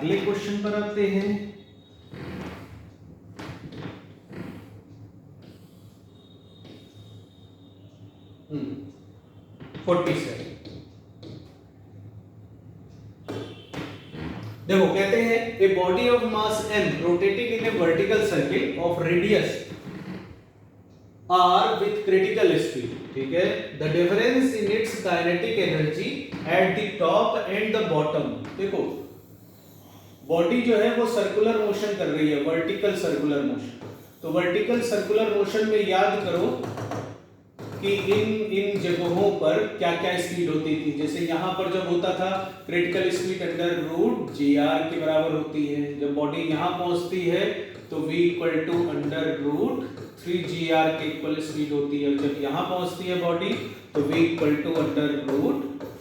अगले क्वेश्चन पर आते हैं। हम्म 47। देखो कहते हैं a body of mass m rotating in A vertical circle of radius r with critical speed, ठीक है, the difference in its kinetic energy at the top and the bottom. देखो बॉडी जो है वो सर्कुलर मोशन कर रही है, vertical circular motion. तो वर्टिकल सर्कुलर मोशन में याद करो कि इन जगहों पर क्या क्या स्पीड होती थी। जैसे यहां पर जब होता था critical speed under root gr के बराबर होती है। जब बॉडी यहां पहुंचती है तो v equal to under root 3gr के इक्वल स्पीड होती है। जब यहां पहुंचती है बॉडी तो v equal to under root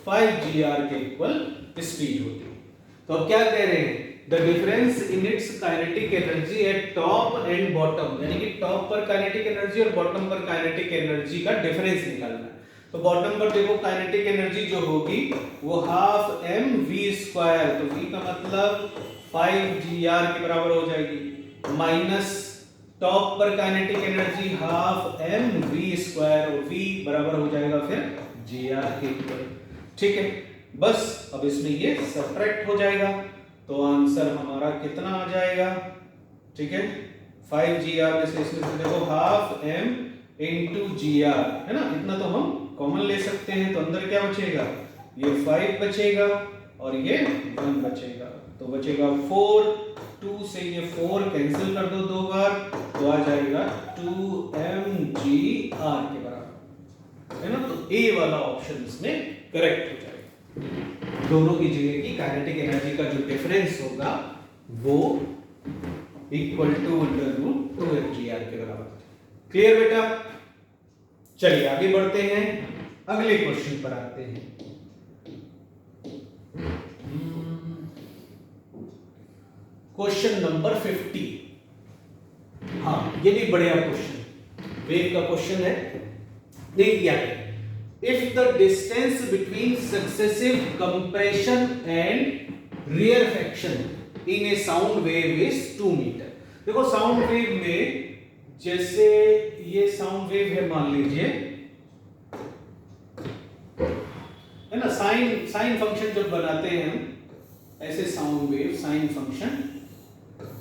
5gr के इक्वल स्पीड होती है। तो अब क्या कह रहे हैं, the difference in its kinetic energy at top and bottom, यानी कि टॉप पर काइनेटिक एनर्जी और बॉटम पर काइनेटिक एनर्जी का डिफरेंस निकालना है। तो बॉटम पर देखो काइनेटिक एनर्जी जो होगी वो हाफ m v स्क्वायर, तो v का मतलब 5gr के बराबर हो जाएगी, माइनस टॉप पर kinetic energy half m v square और v बराबर हो जाएगा फिर gr के इक्वल, ठीक है। बस अब इसमें ये सब्ट्रैक्ट हो जाएगा तो आंसर हमारा कितना आ जाएगा, ठीक है, 5gr में से इसमें से देखो हाफ m इंटू gr है ना, इतना तो हम कॉमन ले सकते हैं। तो अंदर क्या बचेगा, ये 5 बचेगा और ये 1 बचेगा, तो बचेगा 4। 2 से ये 4 कैंसिल कर दो 2 बार तो आ जाएगा 2mgr के बराबर, है ना। तो ए वाला ऑप्शन इसमें करेक्ट हो जाएगा। दोनों की जगह की काइनेटिक एनर्जी का जो डिफरेंस होगा वो equal to under root 2mgr के बराबर। क्लियर बेटा? चलिए आगे बढ़ते हैं, अगले क्वेश्चन पर आते हैं। Question number 50। हाँ ये भी बढ़िया क्वेश्चन, वेव का क्वेश्चन है। देखिए क्या है, if the distance between successive compression and rarefaction in a sound wave is 2 metre. देखो साउंड वेव में, जैसे ये साउंड वेव है मान लीजिए, है ना, साइन फंक्शन जब बनाते हैं हम ऐसे साउंड वेव साइन फंक्शन,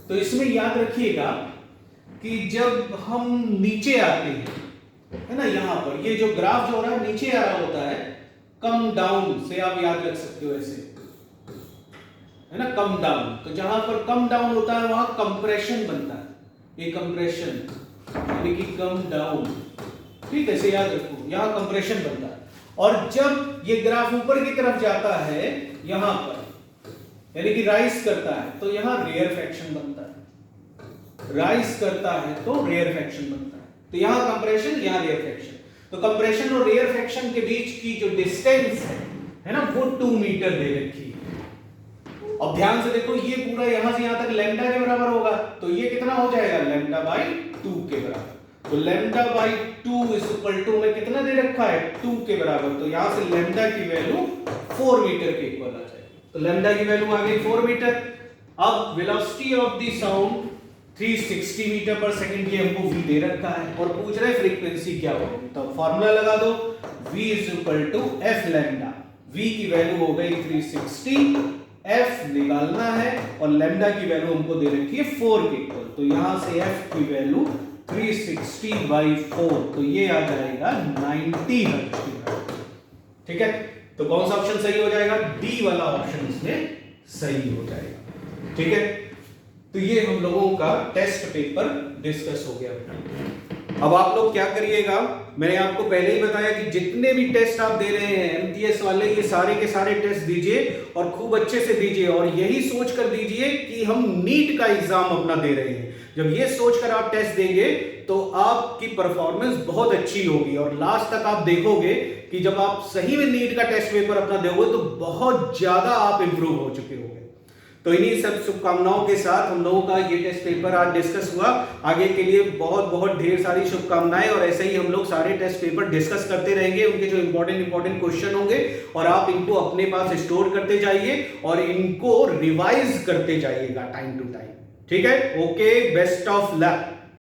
तो इसमें याद रखिएगा कि जब हम नीचे आते हैं, है ना, यहां पर ये जो ग्राफ जो हो रहा है नीचे आ रहा होता है, कम डाउन से आप याद रख सकते हो ऐसे, है ना, कम डाउन। तो जहां पर कम डाउन होता है वहां कंप्रेशन बनता है, ये कंप्रेशन यानी कि कम डाउन, ठीक है, ऐसे याद रखो, यहां कंप्रेशन बनता है। और जब ये ग्राफ ऊपर की तरफ जाता है यहां पर, यानी कि राइज करता है, तो यहां रेयरफैक्शन बनता है, राइज करता है तो रेयरफैक्शन बनता है। तो यहां कंप्रेशन, यहां रेयरफैक्शन। तो कंप्रेशन और रेयरफैक्शन के बीच की जो डिस्टेंस है ना, वो 2 मीटर दे रखी है। अब ध्यान से देखो, ये पूरा यहां से यहां तक लैम्डा के बराबर होगा, तो ये कितना हो जाएगा, लैम्डा बाई 2 के बराबर। तो lambda by 2 is equal to में कितना दे रखा है, 2 के बराबर। तो यहां से लैम्डा की वैल्यू 4 मीटर के इक्वल आ जाएगी। तो लैम्डा की वैल्यू आ गई 4 मीटर। अब velocity of the sound 360 metre पर सेकंड, ये हमको v दे रखा है और पूछ रहे फ्रीक्वेंसी क्या होगी। तो फार्मूला लगा दो, v is equal to f lambda. v की वैल्यू हो गई 360, f निकालना है और लैम्डा की वैल्यू हमको दे रखी है 4 के इक्वल। तो यहां से f की वैल्यू 360 बाई 4, तो ये आ जाएगा 90 हर्ट्ज। ठीक है, तो कौन सा ऑप्शन सही हो जाएगा, डी वाला ऑप्शन इसमें सही हो जाएगा। ठीक है, तो ये हम लोगों का टेस्ट पेपर डिस्कस हो गया। अब आप लोग क्या करिएगा, मैंने आपको पहले ही बताया कि जितने भी टेस्ट आप दे रहे हैं एमटीएस वाले, ये सारे के सारे टेस्ट दीजिए और खूब अच्छे से दीजिए और यही सोच कर दीजिए कि हम नीट का एग्जाम अपना दे रहे हैं। जब ये सोचकर आप टेस्ट देंगे तो आपकी परफॉर्मेंस बहुत अच्छी होगी और लास्ट तक आप देखोगे कि जब आप सही में नीट का टेस्ट पेपर अपना दोगे तो बहुत ज्यादा आप इंप्रूव हो चुके होंगे। तो इन्हीं सब शुभकामनाओं के साथ हम लोगों का ये टेस्ट पेपर आज डिस्कस हुआ। आगे के लिए बहुत बहुत ढेर सारी शुभकामनाएं, और ऐसे ही हम लोग सारे टेस्ट पेपर डिस्कस करते रहेंगे, उनके जो इंपॉर्टेंट क्वेश्चन होंगे, और आप इनको अपने पास स्टोर करते जाइए और इनको रिवाइज करते जाइएगा टाइम टू टाइम। ठीक है, ओके, बेस्ट ऑफ लक।